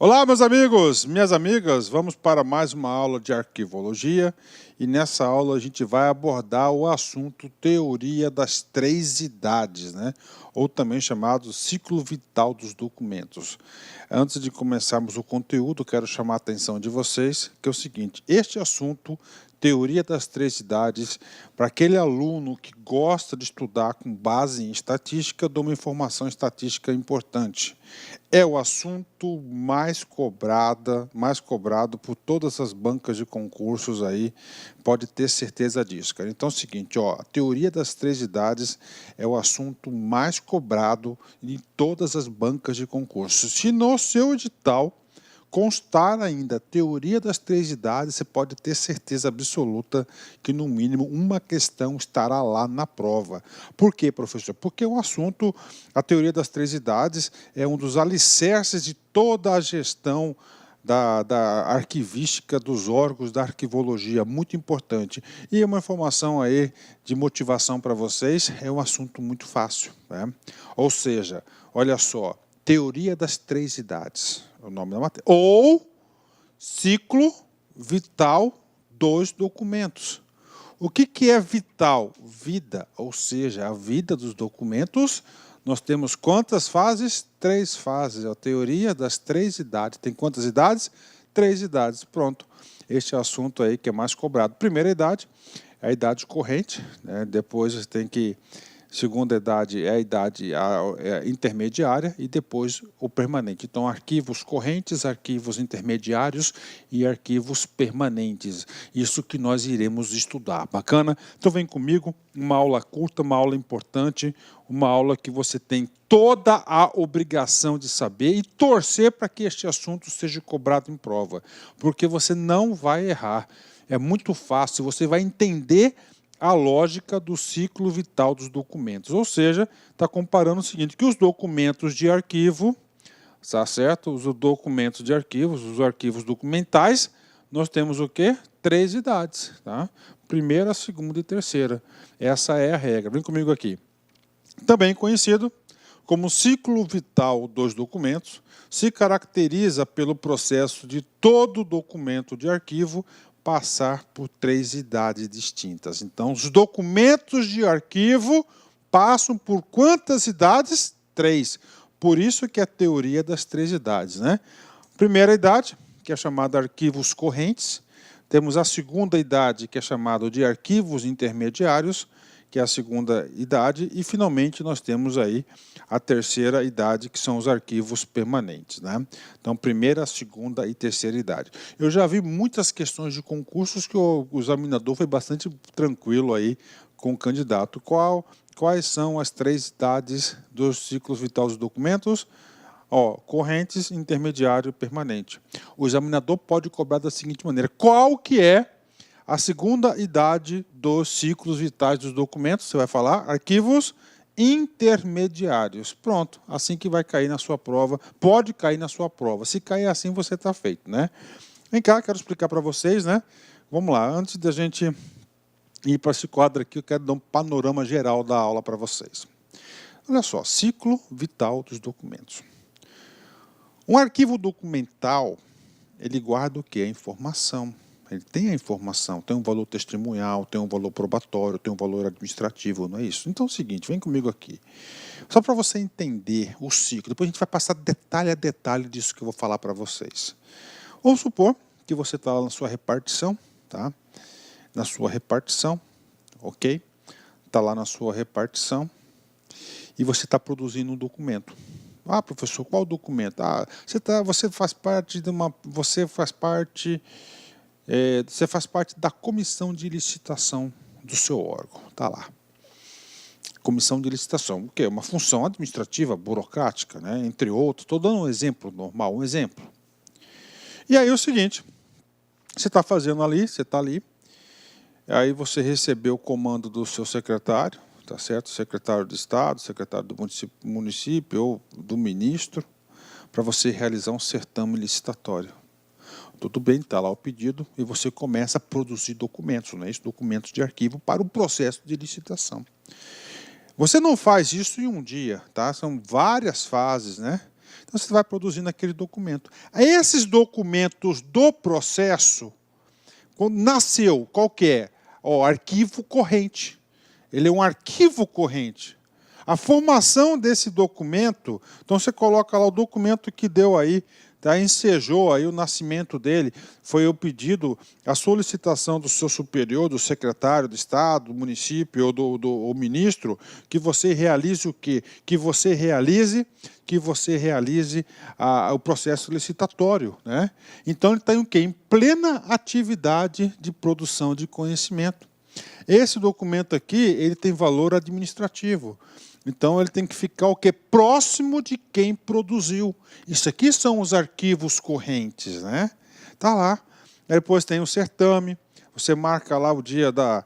Olá, meus amigos, minhas amigas, vamos para mais uma aula de arquivologia e nessa aula a gente vai abordar o assunto teoria das três idades, né? Ou também chamado ciclo vital dos documentos. Antes de começarmos o conteúdo, quero chamar a atenção de vocês que é o seguinte: este assunto, teoria das três idades, para aquele aluno que gosta de estudar com base em estatística, dou uma informação estatística importante. É o assunto mais cobrado por todas as bancas de concursos aí, pode ter certeza disso, cara. Então é o seguinte, ó, a teoria das três idades é o assunto mais cobrado em todas as bancas de concursos. Se no seu edital constar ainda a teoria das três idades, você pode ter certeza absoluta que, no mínimo, uma questão estará lá na prova. Por quê, professor? Porque o assunto, a teoria das três idades, é um dos alicerces de toda a gestão da arquivística dos órgãos da arquivologia, muito importante. E uma informação aí de motivação para vocês, é um assunto muito fácil, né? Ou seja, olha só, teoria das três idades, é o nome da matéria, ou ciclo vital dos documentos. O que é vital? Vida, ou seja, a vida dos documentos. Nós temos quantas fases? 3 fases. A teoria das três idades. Tem quantas idades? 3 idades. Pronto. Este é o assunto aí que é mais cobrado. Primeira idade é a idade corrente, né? Depois você tem que... Segunda idade é a idade intermediária e depois o permanente. Então, arquivos correntes, arquivos intermediários e arquivos permanentes. Isso que nós iremos estudar. Bacana? Então, vem comigo, uma aula curta, uma aula importante, uma aula que você tem toda a obrigação de saber e torcer para que este assunto seja cobrado em prova, porque você não vai errar. É muito fácil, você vai entender a lógica do ciclo vital dos documentos. Ou seja, está comparando o seguinte, que os documentos de arquivo, tá certo? Os documentos de arquivos, os arquivos documentais, nós temos o quê? 3 idades, tá? Primeira, segunda e terceira. Essa é a regra. Vem comigo aqui. Também conhecido como ciclo vital dos documentos, se caracteriza pelo processo de todo documento de arquivo passar por 3 idades distintas. Então, os documentos de arquivo passam por quantas idades? 3. Por isso que é a teoria das 3 idades, né? Primeira idade, que é chamada arquivos correntes. Temos a segunda idade, que é chamada de arquivos intermediários, que é a segunda idade, e finalmente nós temos aí a terceira idade, que são os arquivos permanentes, né? Então, primeira, segunda e terceira idade. Eu já vi muitas questões de concursos que o examinador foi bastante tranquilo aí com o candidato. Quais são as 3 idades dos ciclos vitais dos documentos? Ó, correntes, intermediário e permanente. O examinador pode cobrar da seguinte maneira: qual que é a segunda idade dos ciclos vitais dos documentos? Você vai falar arquivos intermediários. Pronto, assim que vai cair na sua prova, pode cair na sua prova. Se cair assim, você está feito, né? Vem cá, quero explicar para vocês, né? Vamos lá, antes da gente ir para esse quadro aqui, eu quero dar um panorama geral da aula para vocês. Olha só, ciclo vital dos documentos. Um arquivo documental, ele guarda o que? A informação. Ele tem a informação, tem um valor testemunhal, tem um valor probatório, tem um valor administrativo, não é isso? Então é o seguinte, vem comigo aqui. Só para você entender o ciclo, depois a gente vai passar detalhe a detalhe disso que eu vou falar para vocês. Vamos supor que você está lá na sua repartição, tá? Na sua repartição, ok? Está lá na sua repartição e você está produzindo um documento. Ah, professor, qual documento? Ah, você faz parte da comissão de licitação do seu órgão. Está lá. Comissão de licitação. O quê? Uma função administrativa, burocrática, né? Entre outros. Estou dando um exemplo normal, um exemplo. E aí é o seguinte, você está fazendo ali, você está ali, aí você recebeu o comando do seu secretário, tá certo? Secretário de Estado, secretário do município ou do ministro, para você realizar um certame licitatório. Tudo bem, está lá o pedido e você começa a produzir documentos, né? Documentos de arquivo para o processo de licitação. Você não faz isso em um dia, tá? São várias fases, né? Então, você vai produzindo aquele documento. Esses documentos do processo, quando nasceu, qual que é? Arquivo corrente. Ele é um arquivo corrente. A formação desse documento, então você coloca lá o documento que deu aí, tá, ensejou aí o nascimento dele, foi o pedido, a solicitação do seu superior, do secretário de Estado, do município ou do ministro, que você realize o quê? Que você realize o processo licitatório, né? Então ele está em quê? Em plena atividade de produção de conhecimento. Esse documento aqui, ele tem valor administrativo. Então, ele tem que ficar o quê? Próximo de quem produziu. Isso aqui são os arquivos correntes, né? Está lá. Aí depois tem o certame. Você marca lá o dia da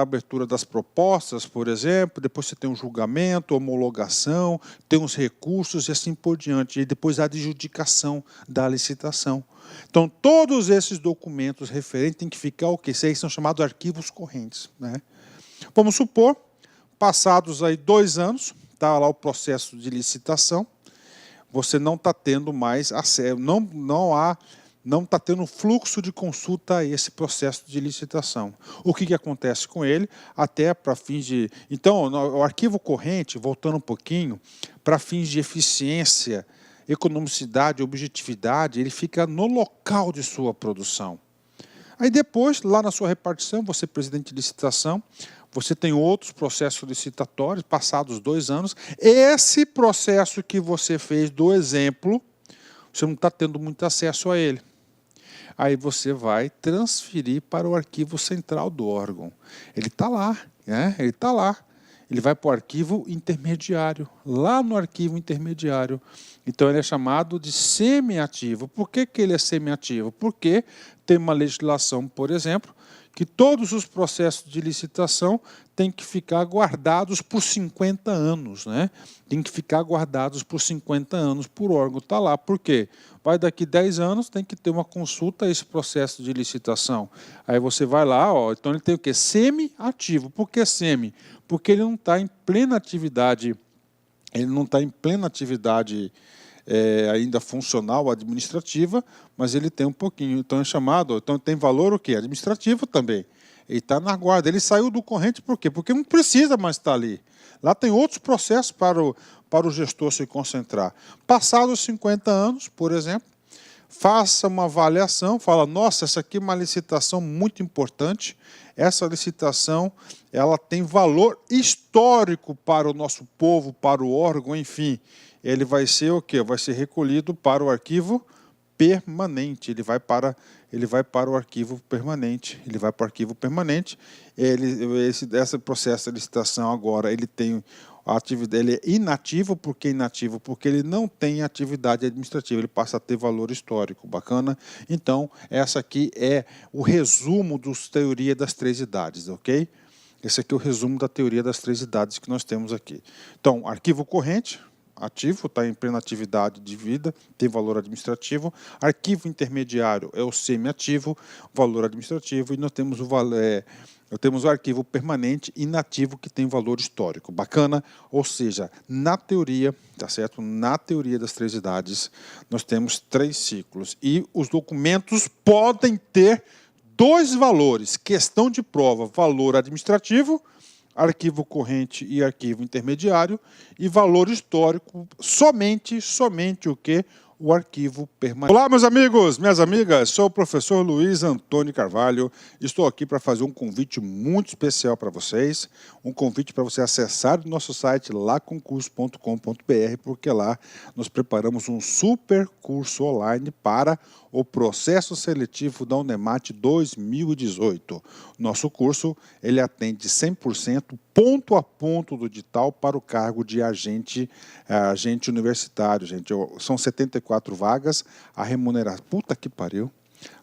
abertura das propostas, por exemplo. Depois você tem um julgamento, homologação, tem os recursos e assim por diante. E depois a adjudicação da licitação. Então, todos esses documentos referentes têm que ficar o quê? Esses são chamados arquivos correntes, né? Vamos supor, passados aí 2 anos, está lá o processo de licitação, você não está tendo mais acesso, não está tendo fluxo de consulta a esse processo de licitação. O que acontece com ele? Até para fins de... Então, o arquivo corrente, voltando um pouquinho, para fins de eficiência, economicidade, objetividade, ele fica no local de sua produção. Aí depois, lá na sua repartição, você é presidente de licitação, você tem outros processos licitatórios, passados 2 anos. Esse processo que você fez do exemplo, você não está tendo muito acesso a ele. Aí você vai transferir para o arquivo central do órgão. Ele está lá, né? Ele está lá. Ele vai para o arquivo intermediário, lá no arquivo intermediário. Então, ele é chamado de semiativo. Por que ele é semiativo? Porque tem uma legislação, por exemplo, que todos os processos de licitação têm que ficar guardados por 50 anos, né? Tem que ficar guardados por 50 anos por órgão. Está lá. Por quê? Vai daqui 10 anos, tem que ter uma consulta a esse processo de licitação. Aí você vai lá, então ele tem o quê? Semi-ativo. Por que semi? Porque ele não está em plena atividade, ainda funcional, administrativa, mas ele tem um pouquinho. Então é chamado, então tem valor o quê? Administrativo também. Ele está na guarda. Ele saiu do corrente por quê? Porque não precisa mais estar ali. Lá tem outros processos para o gestor se concentrar. Passados 50 anos, por exemplo, faça uma avaliação, fala, nossa, essa aqui é uma licitação muito importante, essa licitação ela tem valor histórico para o nosso povo, para o órgão, enfim. Ele vai ser o quê? Vai ser recolhido para o arquivo permanente. Ele vai para o arquivo permanente. Ele vai para o arquivo permanente. Esse processo de licitação agora ele tem a atividade, ele é inativo. Por que inativo? Porque ele não tem atividade administrativa. Ele passa a ter valor histórico. Bacana? Então, essa aqui é o resumo da teoria das 3 idades, ok? Esse aqui é o resumo da teoria das 3 idades que nós temos aqui. Então, arquivo corrente, ativo, está em plena atividade de vida, tem valor administrativo. Arquivo intermediário é o semiativo, valor administrativo. E nós temos o arquivo permanente inativo que tem valor histórico. Bacana? Ou seja, na teoria, tá certo? Na teoria das 3 idades, nós temos 3 ciclos. E os documentos podem ter 2 valores, questão de prova, valor administrativo, arquivo corrente e arquivo intermediário, e valor histórico, somente o quê? O arquivo permanente. Olá, meus amigos, minhas amigas, sou o professor Luiz Antônio Carvalho, estou aqui para fazer um convite muito especial para vocês, um convite para você acessar o nosso site laconcurso.com.br, porque lá nós preparamos um super curso online para o processo seletivo da Unemat 2018. Nosso curso, ele atende 100% ponto a ponto do edital para o cargo de agente universitário, gente. São 74 vagas, a remuneração... Puta que pariu!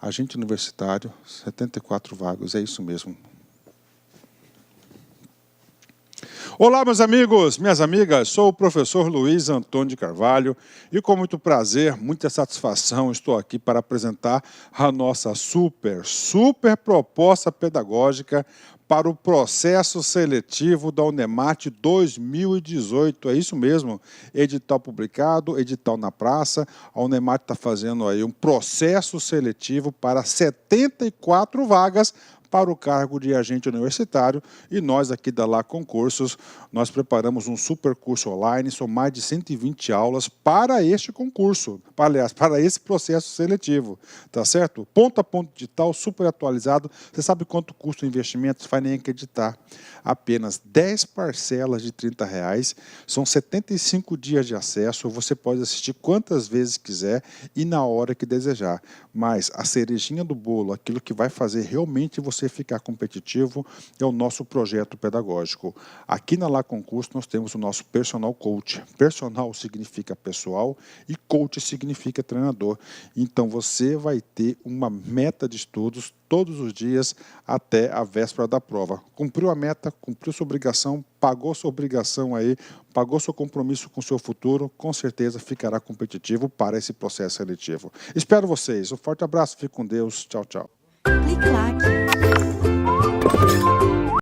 Agente universitário, 74 vagas, é isso mesmo. Olá, meus amigos, minhas amigas, sou o professor Luiz Antônio de Carvalho e com muito prazer, muita satisfação, estou aqui para apresentar a nossa super proposta pedagógica para o processo seletivo da Unemate 2018. É isso mesmo, edital publicado, edital na praça. A Unemate está fazendo aí um processo seletivo para 74 vagas para o cargo de agente universitário, e nós aqui da Lá Concursos, nós preparamos um super curso online, são mais de 120 aulas para este concurso, aliás, para esse processo seletivo, tá certo? Ponto a ponto digital, super atualizado. Você sabe quanto custa o investimento? Você vai nem acreditar. Apenas 10 parcelas de R$30, são 75 dias de acesso, você pode assistir quantas vezes quiser e na hora que desejar. Mas a cerejinha do bolo, aquilo que vai fazer realmente você ficar competitivo, é o nosso projeto pedagógico. Aqui na Lá Concurso nós temos o nosso personal coach. Personal significa pessoal e coach significa treinador. Então você vai ter uma meta de estudos todos os dias até a véspera da prova. Cumpriu a meta, cumpriu sua obrigação, pagou sua obrigação aí, pagou seu compromisso com o seu futuro, com certeza ficará competitivo para esse processo seletivo. Espero vocês. Um forte abraço, fique com Deus. Tchau, tchau. Clique lá.